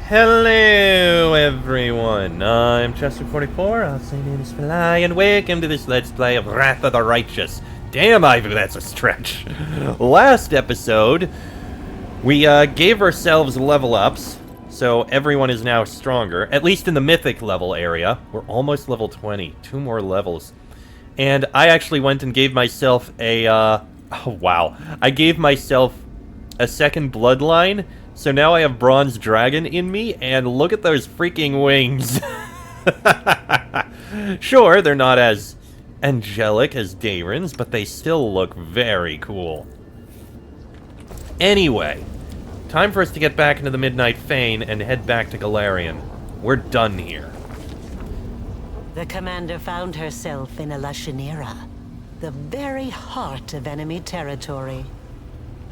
Hello everyone, I'm Chester44, I'll say name is Fly, and welcome to this Let's Play of Wrath of the Righteous. Damn, Ivy, that's a stretch. Last episode, we gave ourselves level ups, so everyone is now stronger, at least in the mythic level area. We're almost level 20, 2 more levels. And I actually went and gave myself a, oh wow, I gave myself a second bloodline. So now I have Bronze Dragon in me, and look at those freaking wings. Sure, they're not as angelic as Daeron's, but they still look very cool. Anyway, time for us to get back into the Midnight Fane and head back to Golarion. We're done here. The commander found herself in a Lashinira, the very heart of enemy territory.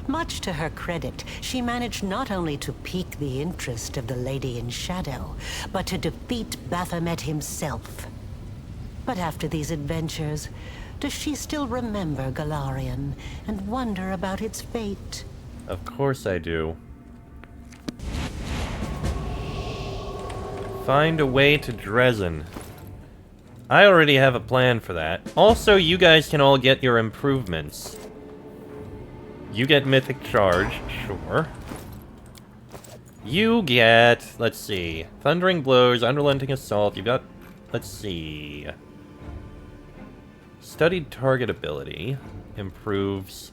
Much to her credit, she managed not only to pique the interest of the Lady in Shadow, but to defeat Baphomet himself. But after these adventures, does she still remember Golarion and wonder about its fate? Of course I do. Find a way to Dresden. I already have a plan for that. Also, you guys can all get your improvements. You get Mythic Charge, sure. You get, let's see, Thundering Blows, Unrelenting Assault, you got, let's see. Studied Target Ability improves.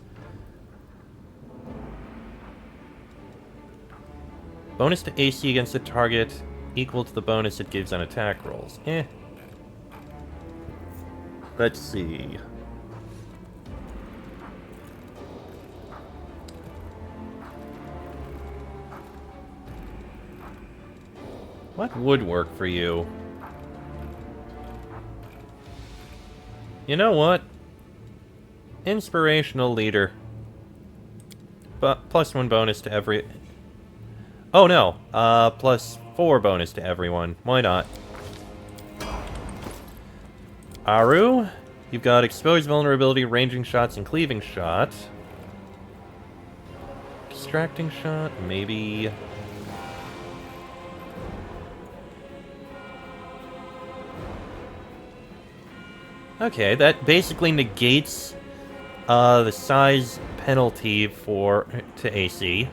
Bonus to AC against the target equal to the bonus it gives on attack rolls. Let's see. What would work for you? You know what? Inspirational Leader. But +1 bonus to every... Oh no, +4 bonus to everyone. Why not? Aru, you've got Exposed Vulnerability, Ranging Shots, and Cleaving Shot. Distracting Shot, maybe... Okay, that basically negates the size penalty to AC.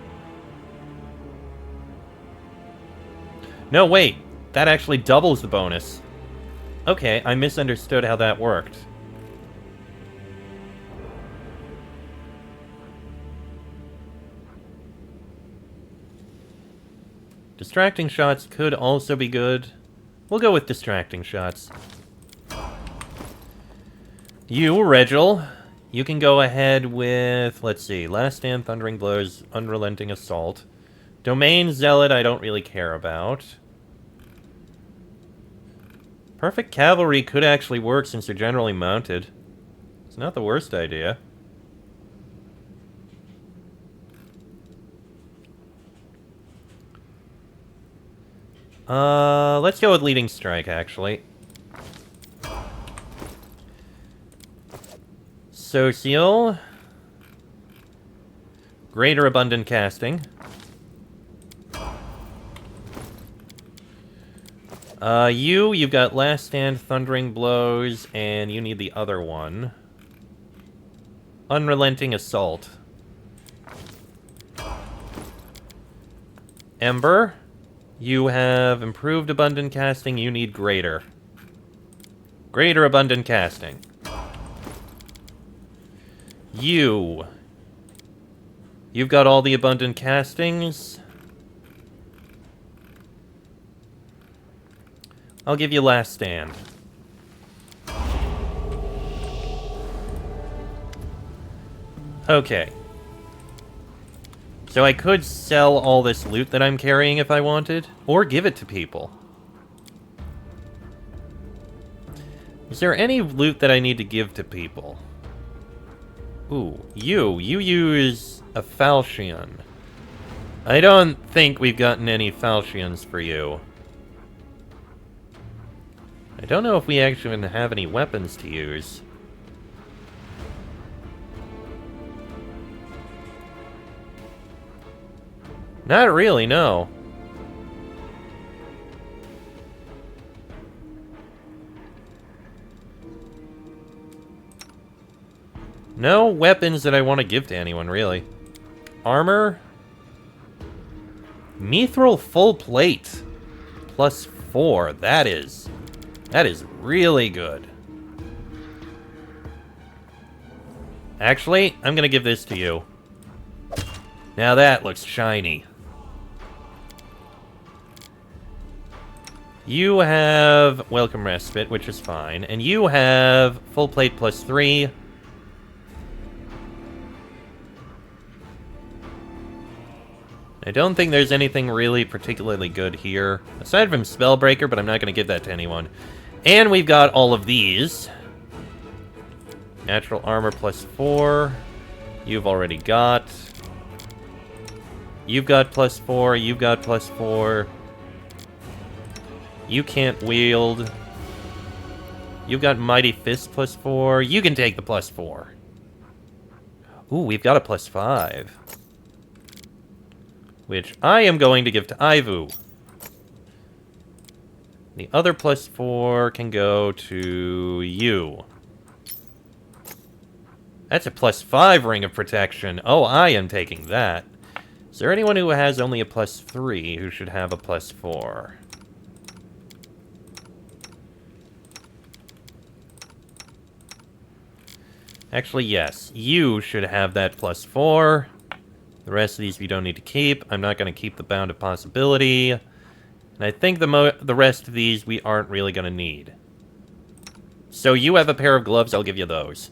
No, wait, that actually doubles the bonus. Okay, I misunderstood how that worked. Distracting Shots could also be good. We'll go with Distracting Shots. You, Regil, you can go ahead with, let's see, Last Stand, Thundering Blows, Unrelenting Assault. Domain Zealot, I don't really care about. Perfect Cavalry could actually work since they're generally mounted. It's not the worst idea. Let's go with Leading Strike, actually. Social. Greater Abundant Casting. You've got Last Stand, Thundering Blows, and you need the other one. Unrelenting Assault. Ember, you have Improved Abundant Casting, you need Greater. Greater Abundant Casting. You've got all the abundant castings. I'll give you Last Stand. Okay. So I could sell all this loot that I'm carrying if I wanted, or give it to people. Is there any loot that I need to give to people? Ooh, you use a falchion. I don't think we've gotten any falchions for you. I don't know if we actually have any weapons to use. Not really, no. No weapons that I want to give to anyone, really. Armor. Mithril full plate. +4. That is really good. Actually, I'm gonna give this to you. Now that looks shiny. You have Welcome Respite, which is fine. And you have full plate +3. I don't think there's anything really particularly good here. Aside from Spellbreaker, but I'm not going to give that to anyone. And we've got all of these. Natural Armor +4. You've already got. You've got +4. You've got +4. You can't wield. You've got Mighty Fist +4. You can take the +4. Ooh, we've got a +5. Which I am going to give to Ivu. The other +4 can go to you. That's a +5 Ring of Protection. Oh, I am taking that. Is there anyone who has only a +3 who should have a +4? Actually, yes. You should have that +4. The rest of these we don't need to keep. I'm not going to keep the Bound of Possibility. And I think the rest of these we aren't really going to need. So you have a pair of gloves, I'll give you those.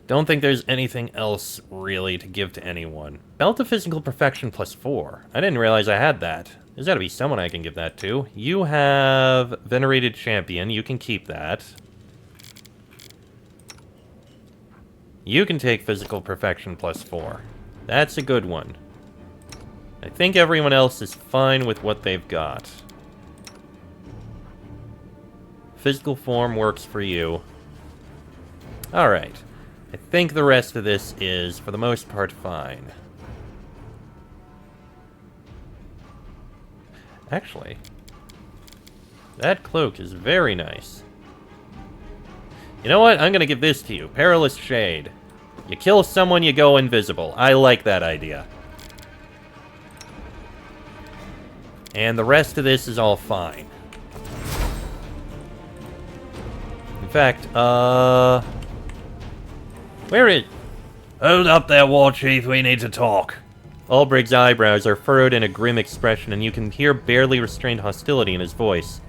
Don't think there's anything else really to give to anyone. Belt of Physical Perfection +4. I didn't realize I had that. There's got to be someone I can give that to. You have Venerated Champion. You can keep that. You can take Physical Perfection +4. That's a good one. I think everyone else is fine with what they've got. Physical Form works for you. Alright. I think the rest of this is, for the most part, fine. Actually, that cloak is very nice. You know what? I'm gonna give this to you. Perilous Shade. You kill someone, you go invisible. I like that idea. And the rest of this is all fine. In fact, where is... Hold up there, War Chief, we need to talk. Ulbricht's eyebrows are furrowed in a grim expression, and you can hear barely restrained hostility in his voice.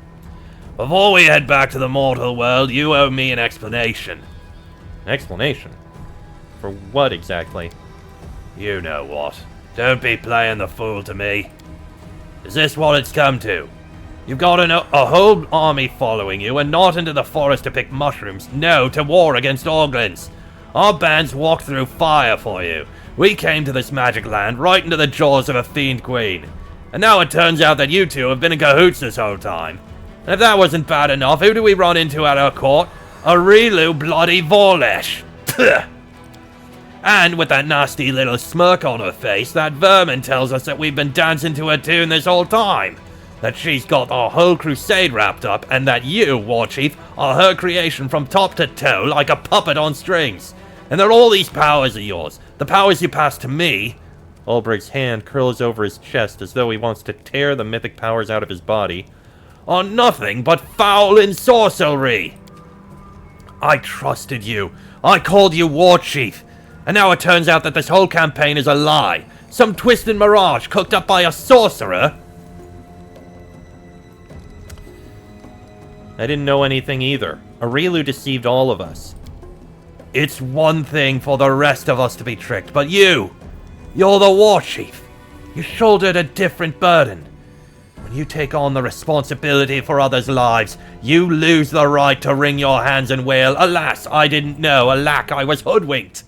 Before we head back to the mortal world, you owe me an explanation. An explanation? For what exactly? You know what. Don't be playing the fool to me. Is this what it's come to? You've got a whole army following you, and not into the forest to pick mushrooms. No, to war against Orglins. Our bands walked through fire for you. We came to this magic land right into the jaws of a fiend queen. And now it turns out that you two have been in cahoots this whole time. And if that wasn't bad enough, who do we run into at our court? A Rilu bloody Vorlesh. And with that nasty little smirk on her face, that vermin tells us that we've been dancing to her tune this whole time. That she's got our whole crusade wrapped up, and that you, War Chief, are her creation from top to toe like a puppet on strings. And that all these powers are yours, the powers you passed to me. Ulbricht's hand curls over his chest as though he wants to tear the mythic powers out of his body. Are nothing but foul ensorcellery. I trusted you. I called you War Chief. And now it turns out that this whole campaign is a lie. Some twisted mirage cooked up by a sorcerer. I didn't know anything either. Arilu deceived all of us. It's one thing for the rest of us to be tricked, but you're the War Chief. You shouldered a different burden. When you take on the responsibility for others' lives, you lose the right to wring your hands and wail, alas, I didn't know, alack, I was hoodwinked.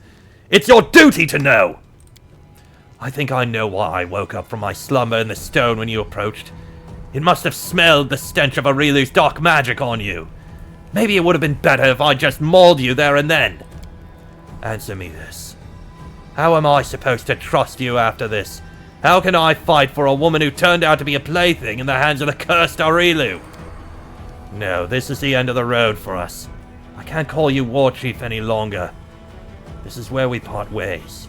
It's your duty to know! I think I know why I woke up from my slumber in the stone when you approached. It must have smelled the stench of Arilu's dark magic on you. Maybe it would have been better if I just mauled you there and then. Answer me this. How am I supposed to trust you after this? How can I fight for a woman who turned out to be a plaything in the hands of the cursed Arilu? No, this is the end of the road for us. I can't call you War Chief any longer. This is where we part ways.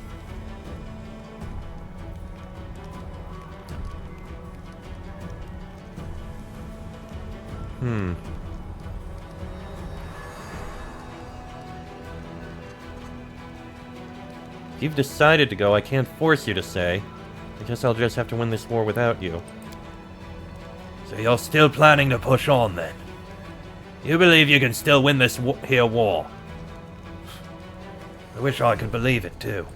If you've decided to go, I can't force you to stay. I guess I'll just have to win this war without you. So you're still planning to push on, then? You believe you can still win this here war? I wish I could believe it, too.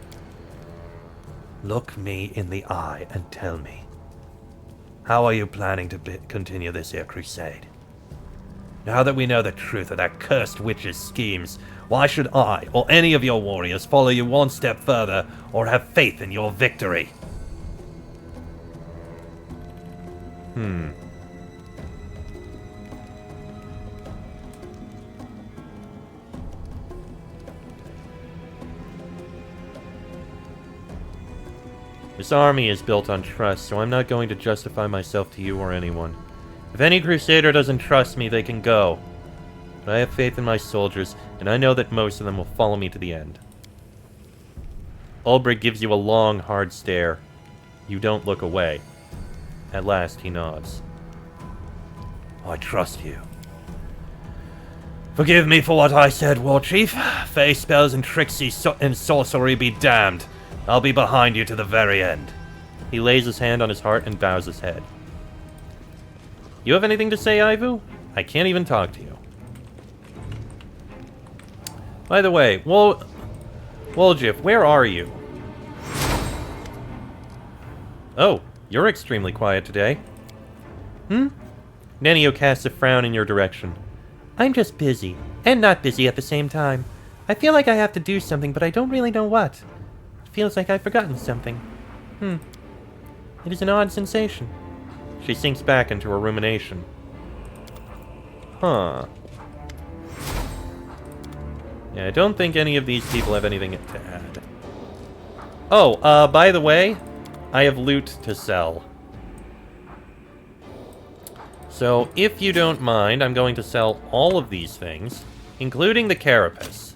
Look me in the eye and tell me. How are you planning to continue this here crusade? Now that we know the truth of that cursed witch's schemes, why should I, or any of your warriors, follow you one step further, or have faith in your victory? This army is built on trust, so I'm not going to justify myself to you or anyone. If any crusader doesn't trust me, they can go. But I have faith in my soldiers, and I know that most of them will follow me to the end. Ulbrich gives you a long, hard stare. You don't look away. At last, he nods. I trust you. Forgive me for what I said, War Chief. Fey spells and tricksy and sorcery be damned. I'll be behind you to the very end. He lays his hand on his heart and bows his head. You have anything to say, Ivu? I can't even talk to you. By the way, Woljif, where are you? Oh, you're extremely quiet today. Nenio casts a frown in your direction. I'm just busy, and not busy at the same time. I feel like I have to do something, but I don't really know what. It feels like I've forgotten something. It is an odd sensation. She sinks back into her rumination. Huh. Yeah, I don't think any of these people have anything to add. Oh, by the way, I have loot to sell. So, if you don't mind, I'm going to sell all of these things, including the carapace.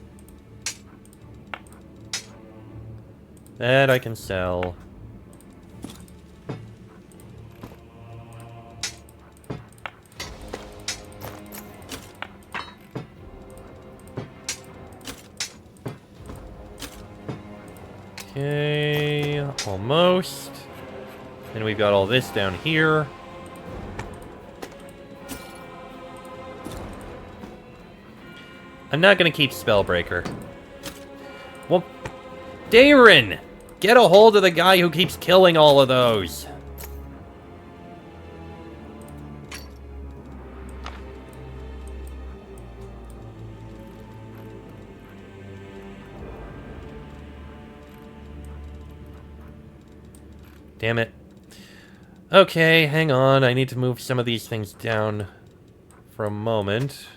That I can sell. Okay, almost. And we've got all this down here. I'm not gonna keep Spellbreaker. Well, Darren! Get a hold of the guy who keeps killing all of those! Damn it. Okay, hang on. I need to move some of these things down for a moment.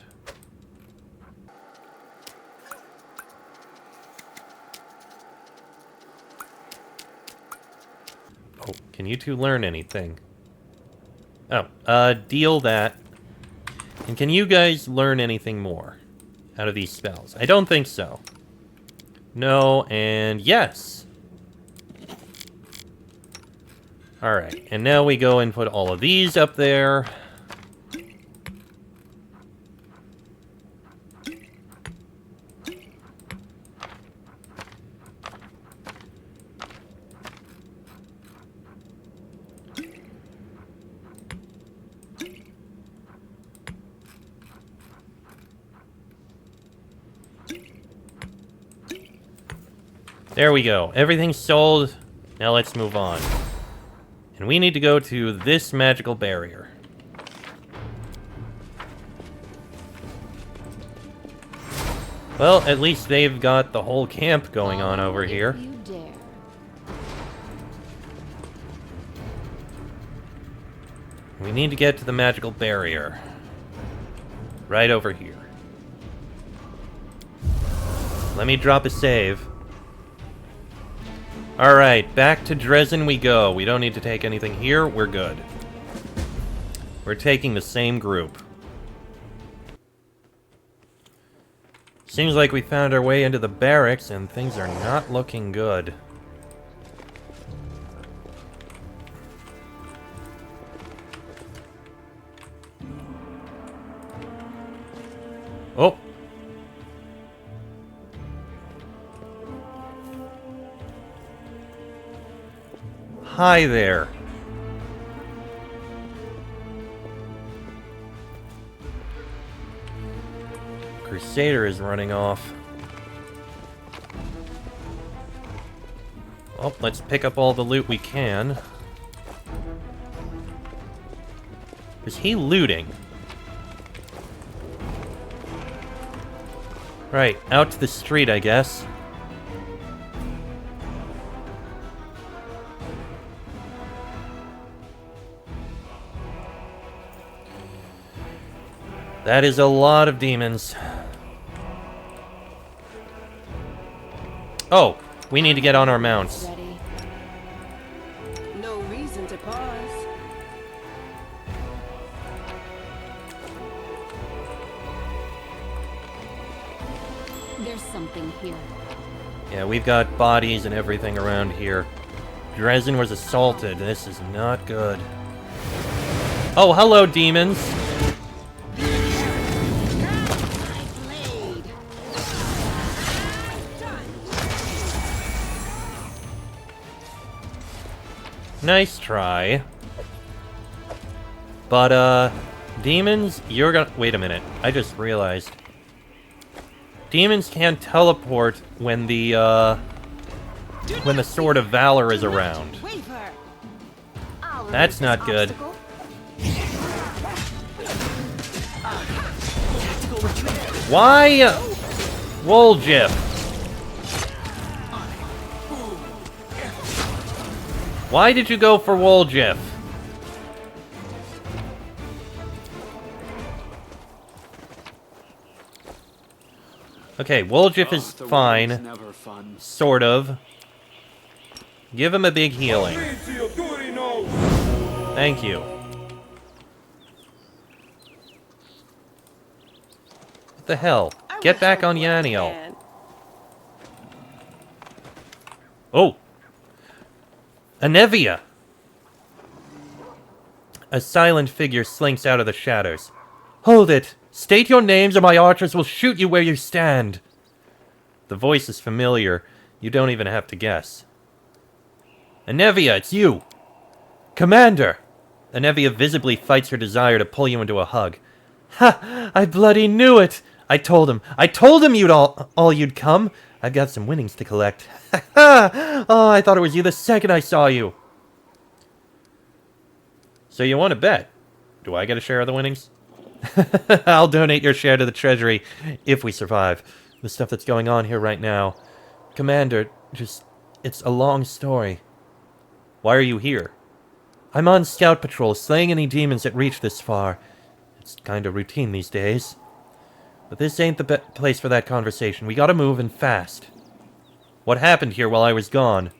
Oh, can you two learn anything? Oh, deal that. And can you guys learn anything more out of these spells? I don't think so. No, and yes. Alright, and now we go and put all of these up there. There we go. Everything's sold. Now let's move on. And we need to go to this magical barrier. Well, at least they've got the whole camp going on over here. We need to get to the magical barrier. Right over here. Let me drop a save. Alright, back to Dresden we go. We don't need to take anything here. We're good. We're taking the same group. Seems like we found our way into the barracks and things are not looking good. Oh! Hi there. Crusader is running off. Oh, let's pick up all the loot we can. Is he looting? Right, out to the street, I guess. That is a lot of demons. Oh, we need to get on our mounts. Ready. No reason to pause. There's something here. Yeah, we've got bodies and everything around here. Dresden was assaulted. This is not good. Oh, hello, demons. Nice try. But, demons, you're gonna... Wait a minute. I just realized. Demons can't teleport when the Sword of Valor is around. That's not good. Why? Woljif. Why did you go for Woljif? Okay, Woljif is fine. Sort of. Give him a big healing. Thank you. What the hell? Get back on Yaniel. Oh! Anevia! A silent figure slinks out of the shadows. Hold it! State your names or my archers will shoot you where you stand! The voice is familiar. You don't even have to guess. Anevia, it's you! Commander! Anevia visibly fights her desire to pull you into a hug. Ha! I bloody knew it! I told him you'd all you'd come! I've got some winnings to collect. Ha! Oh, I thought it was you the second I saw you! So you want to bet? Do I get a share of the winnings? I'll donate your share to the treasury, if we survive. The stuff that's going on here right now. Commander, it's a long story. Why are you here? I'm on scout patrol, slaying any demons that reach this far. It's kinda routine these days. But this ain't the place for that conversation. We gotta move, and fast. What happened here while I was gone?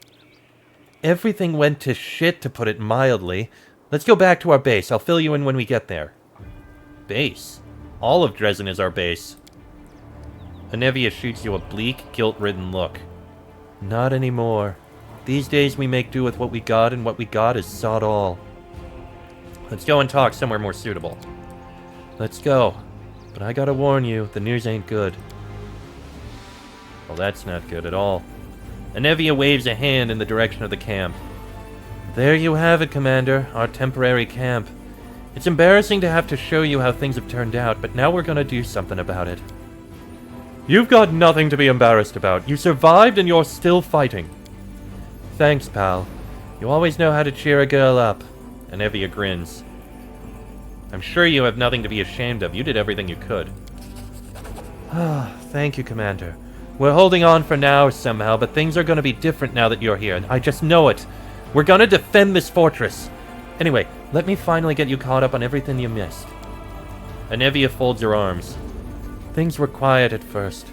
Everything went to shit, to put it mildly. Let's go back to our base. I'll fill you in when we get there. Base? All of Dresden is our base. Anevia shoots you a bleak, guilt-ridden look. Not anymore. These days we make do with what we got, and what we got is sod all. Let's go and talk somewhere more suitable. Let's go. But I gotta warn you, the news ain't good. Well, that's not good at all. Anevia waves a hand in the direction of the camp. There you have it, Commander, our temporary camp. It's embarrassing to have to show you how things have turned out, but now we're gonna do something about it. You've got nothing to be embarrassed about. You survived and you're still fighting. Thanks, pal. You always know how to cheer a girl up. Anevia grins. I'm sure you have nothing to be ashamed of. You did everything you could. Ah, thank you, Commander. We're holding on for now somehow, but things are gonna be different now that you're here, and I just know it. We're gonna defend this fortress. Anyway, let me finally get you caught up on everything you missed. Anevia folds her arms. Things were quiet at first.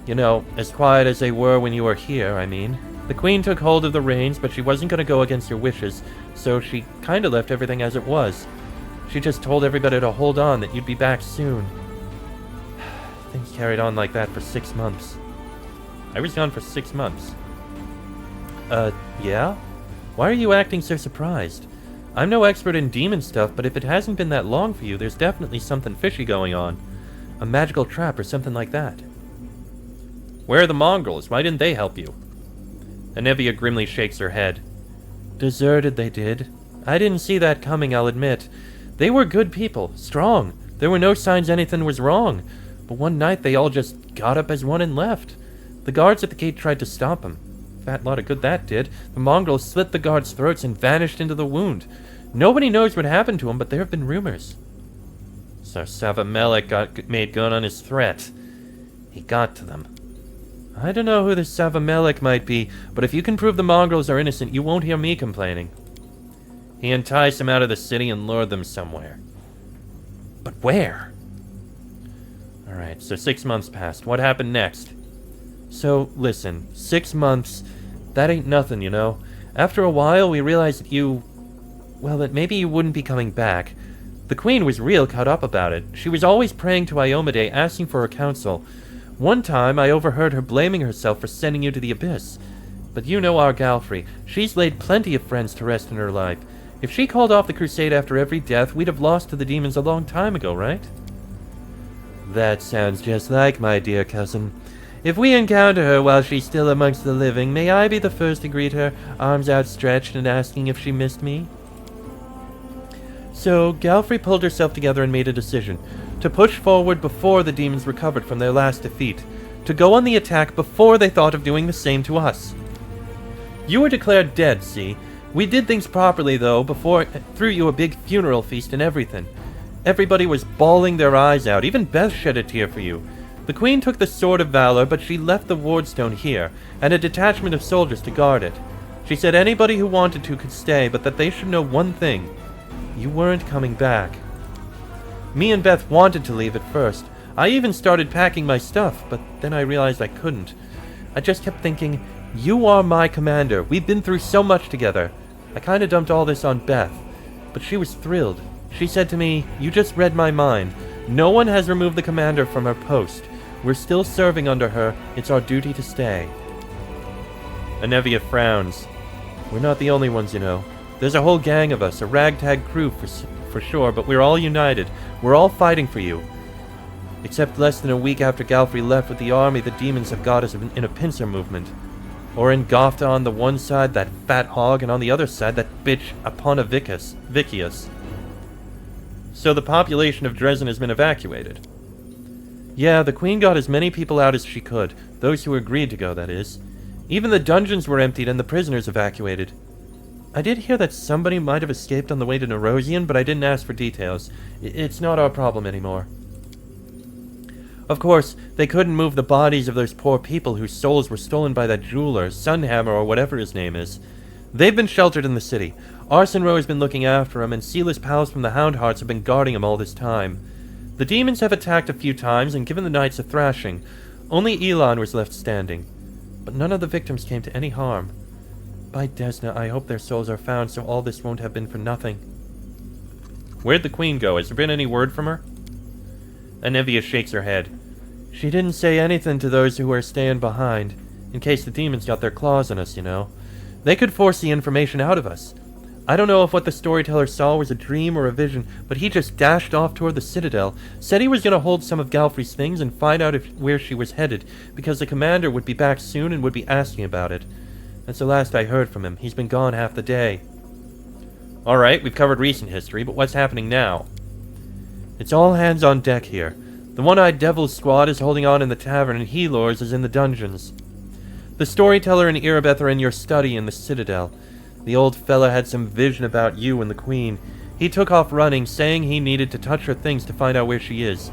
You know, as quiet as they were when you were here, I mean. The Queen took hold of the reins, but she wasn't gonna go against your wishes, so she kinda left everything as it was. She just told everybody to hold on, that you'd be back soon. Things carried on like that for 6 months. I was gone for 6 months. Yeah? Why are you acting so surprised? I'm no expert in demon stuff, but if it hasn't been that long for you, there's definitely something fishy going on. A magical trap or something like that. Where are the mongrels? Why didn't they help you? Anevia grimly shakes her head. Deserted, they did. I didn't see that coming, I'll admit. They were good people, strong. There were no signs anything was wrong. But one night they all just got up as one and left. The guards at the gate tried to stop them. Fat lot of good that did. The mongrels slit the guards' throats and vanished into the wound. Nobody knows what happened to them, but there have been rumors. Sir Savamelek made good on his threat. He got to them. I don't know who this Savamelek might be, but if you can prove the mongrels are innocent, you won't hear me complaining. He enticed them out of the city and lured them somewhere. But where? Alright, so 6 months passed. What happened next? So, listen, 6 months, that ain't nothing, you know. After a while, we realized that maybe you wouldn't be coming back. The Queen was real cut up about it. She was always praying to Iomade, asking for her counsel. One time, I overheard her blaming herself for sending you to the Abyss. But you know our Galfrey. She's laid plenty of friends to rest in her life. If she called off the crusade after every death, we'd have lost to the demons a long time ago, right? That sounds just like my dear cousin. If we encounter her while she's still amongst the living, may I be the first to greet her, arms outstretched and asking if she missed me? So, Galfrey pulled herself together and made a decision. To push forward before the demons recovered from their last defeat. To go on the attack before they thought of doing the same to us. You were declared dead, see? We did things properly, though, threw you a big funeral feast and everything. Everybody was bawling their eyes out. Even Beth shed a tear for you. The Queen took the Sword of Valor, but she left the Wardstone here, and a detachment of soldiers to guard it. She said anybody who wanted to could stay, but that they should know one thing. You weren't coming back. Me and Beth wanted to leave at first. I even started packing my stuff, but then I realized I couldn't. I just kept thinking, you are my commander. We've been through so much together. I kinda dumped all this on Beth, but she was thrilled. She said to me, you just read my mind. No one has removed the commander from her post. We're still serving under her. It's our duty to stay. Anevia frowns. We're not the only ones, you know. There's a whole gang of us, a ragtag crew for sure, but we're all united. We're all fighting for you. Except less than a week after Galfrey left with the army, the demons have got us in a pincer movement. Orin Gofta on the one side, that fat hog, and on the other side, that bitch Vicius. So the population of Dresden has been evacuated. Yeah, the Queen got as many people out as she could. Those who agreed to go, that is. Even the dungeons were emptied and the prisoners evacuated. I did hear that somebody might have escaped on the way to Nerosian, but I didn't ask for details. It's not our problem anymore. Of course, they couldn't move the bodies of those poor people whose souls were stolen by that jeweler, Sunhammer, or whatever his name is. They've been sheltered in the city. Arson Row has been looking after him, and Silas Pals from the Houndhearts have been guarding him all this time. The demons have attacked a few times and given the knights a thrashing. Only Elon was left standing. But none of the victims came to any harm. By Desna, I hope their souls are found so all this won't have been for nothing. Where'd the Queen go? Has there been any word from her? Anevia shakes her head. She didn't say anything to those who were staying behind, in case the demons got their claws on us, you know. They could force the information out of us. I don't know if what the storyteller saw was a dream or a vision, but he just dashed off toward the Citadel, said he was going to hold some of Galfrey's things and find out where she was headed, because the commander would be back soon and would be asking about it. That's the last I heard from him. He's been gone half the day. Alright, we've covered recent history, but what's happening now? It's all hands on deck here. The One-Eyed Devil's squad is holding on in the tavern, and Helor's is in the dungeons. The storyteller and Irabeth are in your study in the Citadel. The old fella had some vision about you and the Queen. He took off running, saying he needed to touch her things to find out where she is.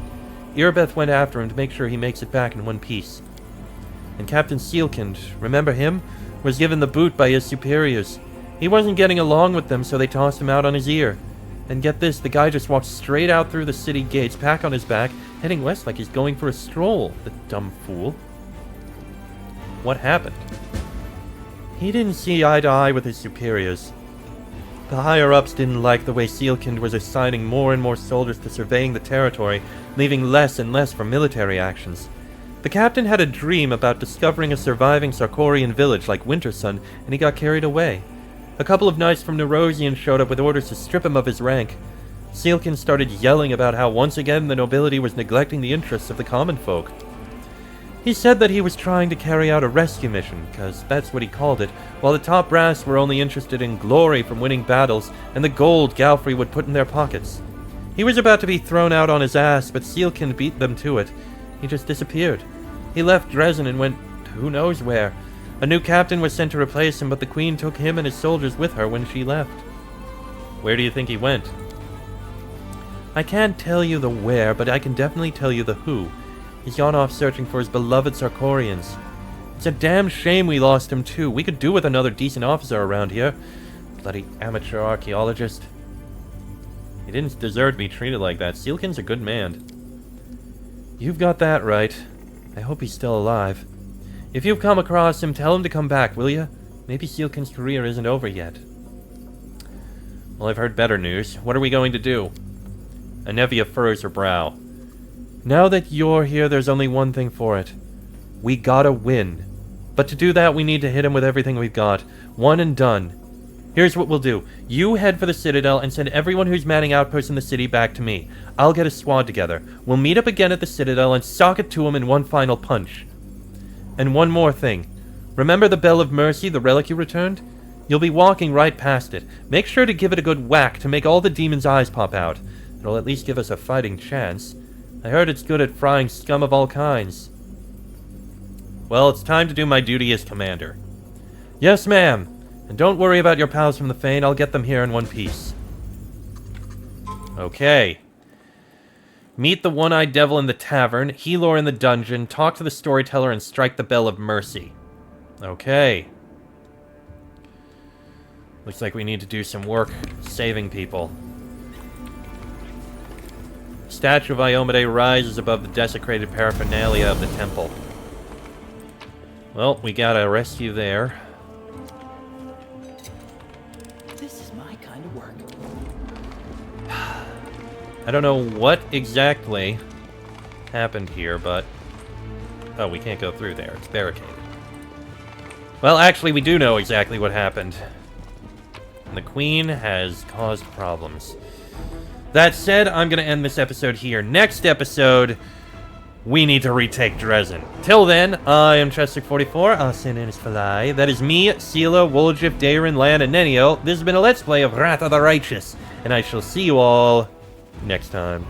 Irabeth went after him to make sure he makes it back in one piece. And Captain Sealkind, remember him? Was given the boot by his superiors. He wasn't getting along with them, so they tossed him out on his ear. And get this, the guy just walked straight out through the city gates, pack on his back, heading west like he's going for a stroll, the dumb fool. What happened? He didn't see eye to eye with his superiors. The higher-ups didn't like the way Sealkind was assigning more and more soldiers to surveying the territory, leaving less and less for military actions. The captain had a dream about discovering a surviving Sarkorian village like Wintersun, and he got carried away. A couple of knights from Nerosian showed up with orders to strip him of his rank. Sealkind started yelling about how once again the nobility was neglecting the interests of the common folk. He said that he was trying to carry out a rescue mission, because that's what he called it, while the top brass were only interested in glory from winning battles and the gold Galfrey would put in their pockets. He was about to be thrown out on his ass, but Sealkind beat them to it. He just disappeared. He left Dresden and went who knows where. A new captain was sent to replace him, but the Queen took him and his soldiers with her when she left. Where do you think he went? I can't tell you the where, but I can definitely tell you the who. He's gone off searching for his beloved Sarkorians. It's a damn shame we lost him too. We could do with another decent officer around here. Bloody amateur archaeologist. He didn't deserve to be treated like that. Sealkin's a good man. You've got that right. I hope he's still alive. If you've come across him, tell him to come back, will you? Maybe Sealkin's career isn't over yet. Well, I've heard better news. What are we going to do? Anevia furrows her brow. Now that you're here, there's only one thing for it. We gotta win. But to do that, we need to hit him with everything we've got. One and done. Here's what we'll do. You head for the Citadel and send everyone who's manning outposts in the city back to me. I'll get a squad together. We'll meet up again at the Citadel and sock it to him in one final punch. And one more thing. Remember the Bell of Mercy, the relic you returned? You'll be walking right past it. Make sure to give it a good whack to make all the demons' eyes pop out. It'll at least give us a fighting chance. I heard it's good at frying scum of all kinds. Well, it's time to do my duty as commander. Yes, ma'am. And don't worry about your pals from the Fane. I'll get them here in one piece. Okay. Meet the one-eyed devil in the tavern, Helor in the dungeon, talk to the storyteller, and strike the Bell of Mercy. Okay. Looks like we need to do some work saving people. Statue of Iomade rises above the desecrated paraphernalia of the temple. Well, we got a rescue there. This is my kind of work. I don't know what exactly happened here, but... Oh, we can't go through there. It's barricaded. Well, actually, we do know exactly what happened. And the Queen has caused problems. That said, I'm going to end this episode here. Next episode, we need to retake Dresden. Till then, I am Chester44. I'll send in his Falai. That is me, Sela, Woljif, Darin, Lan, and Nenio. This has been a Let's Play of Wrath of the Righteous. And I shall see you all next time.